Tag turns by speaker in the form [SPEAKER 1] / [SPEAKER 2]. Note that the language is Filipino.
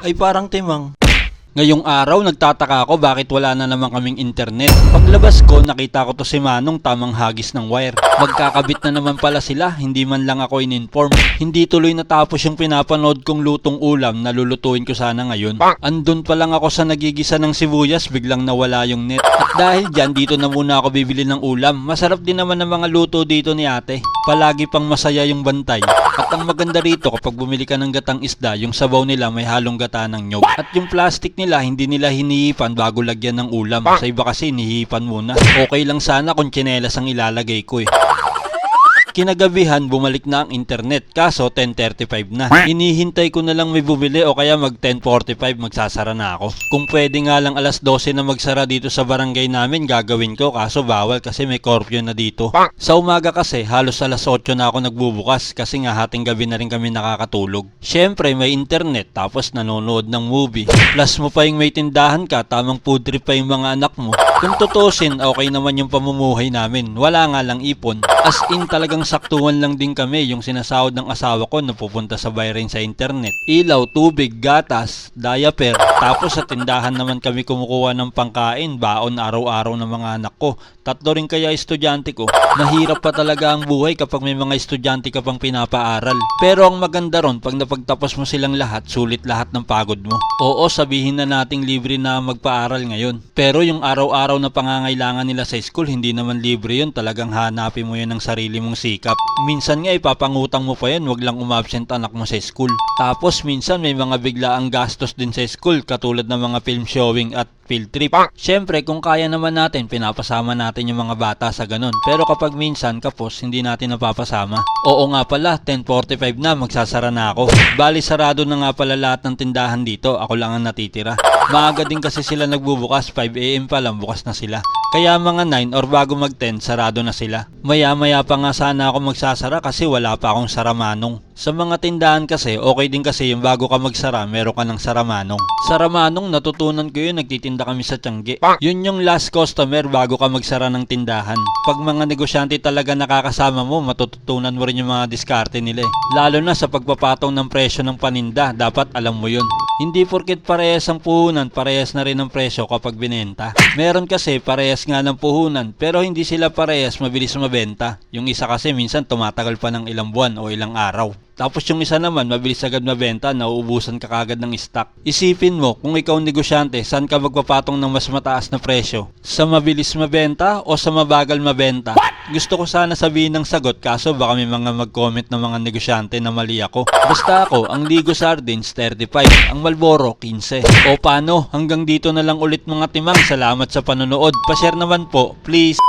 [SPEAKER 1] Ay parang timang. Ngayong araw, nagtataka ako bakit wala na naman kaming internet. Paglabas ko, nakita ko to si Manong tamang hagis ng wire. Magkakabit na naman pala sila, hindi man lang ako in-inform. Hindi tuloy natapos yung pinapanood kong lutong ulam na lulutuin ko sana ngayon. Andun pa lang ako sa nagigisa ng sibuyas, biglang nawala yung net. At dahil dyan, dito na muna ako bibili ng ulam. Masarap din naman ang mga luto dito ni ate. Palagi pang masaya yung bantay. At ang maganda rito, kapag bumili ka ng gatang isda, yung sabaw nila may halong gata ng nyog. At yung plastic nila, hindi nila hinihipan bago lagyan ng ulam. Sa iba kasi hinihipan muna. Okay lang sana kung tsinelas ang ilalagay ko eh. Kinagabihan, bumalik na ang internet, kaso 10:35 na. Hinihintay ko na lang may bumili o kaya mag 10:45 magsasara na ako. Kung pwede nga lang alas 12 na magsara dito sa barangay namin, gagawin ko, kaso bawal kasi may curfew na dito. Sa umaga kasi, halos alas 8 na ako nagbubukas kasi nga hating gabi na rin kami nakakatulog. Syempre may internet tapos nanonood ng movie. Plus mo pa yung may tindahan ka, tamang food trip pa yung mga anak mo. Kung tutusin, okay naman yung pamumuhay namin. Wala nga lang ipon. As in talagang saktuhan lang din kami yung sinasahod ng asawa ko na pupunta sa bayarin sa internet. Ilaw, tubig, gatas, diaper. Tapos sa tindahan naman kami kumukuha ng pangkain, baon araw-araw ng mga anak ko. 3 rin kaya estudyante ko. Mahirap pa talaga ang buhay kapag may mga estudyante ka pang pinapaaral. Pero ang maganda ron, pag napagtapos mo silang lahat, sulit lahat ng pagod mo. Oo, sabihin na nating libre na magpaaral ngayon. Pero yung araw-araw na pangangailangan nila sa school, hindi naman libre yun. Talagang hanapin mo yan ng sarili mong sikap. Minsan nga ipapangutang mo pa yan, wag lang umabsent anak mo sa school. Tapos minsan may mga biglaang gastos din sa school, katulad ng mga film showing at field trip. Siyempre, kung kaya naman natin, pinapasama natin yung mga bata sa ganun. Pero kapag minsan, kapos, hindi natin napapasama. Oo nga pala, 10:45 na, magsasara na ako. Bali, sarado na nga pala lahat ng tindahan dito, ako lang ang natitira. Maaga din kasi sila nagbubukas, 5 AM pa lang bukas na sila. Kaya mga 9 or bago mag 10, sarado na sila. Maya-maya pa nga sana ako magsasara kasi wala pa akong saramanong. Sa mga tindahan kasi, okay din kasi yung bago ka magsara, meron ka ng saramanong. Saramanong, natutunan ko yun, nagtitinda kami sa Tiangge. Yun yung last customer bago ka magsara ng tindahan. Pag mga negosyante talaga nakakasama mo, matututunan mo rin yung mga diskarte nila eh. Lalo na sa pagpapatong ng presyo ng paninda, dapat alam mo yun. Hindi porket parehas ang puhunan, parehas na rin ang presyo kapag binenta. Meron kasi parehas nga ng puhunan, pero hindi sila parehas mabilis mabenta. Yung isa kasi minsan tumatagal pa ng ilang buwan o ilang araw. Tapos yung isa naman, mabilis agad mabenta, nauubusan ka kagad ng stock. Isipin mo, kung ikaw negosyante, saan ka magpapatong ng mas mataas na presyo? Sa mabilis mabenta o sa mabagal mabenta? Gusto ko sana sabihin ng sagot, kaso baka may mga mag-comment ng mga negosyante na mali ako. Basta ako, ang Ligo Sardines 35, ang Malboro 15. O paano? Hanggang dito na lang ulit mga timang. Salamat sa panonood. Pa-share naman po, please.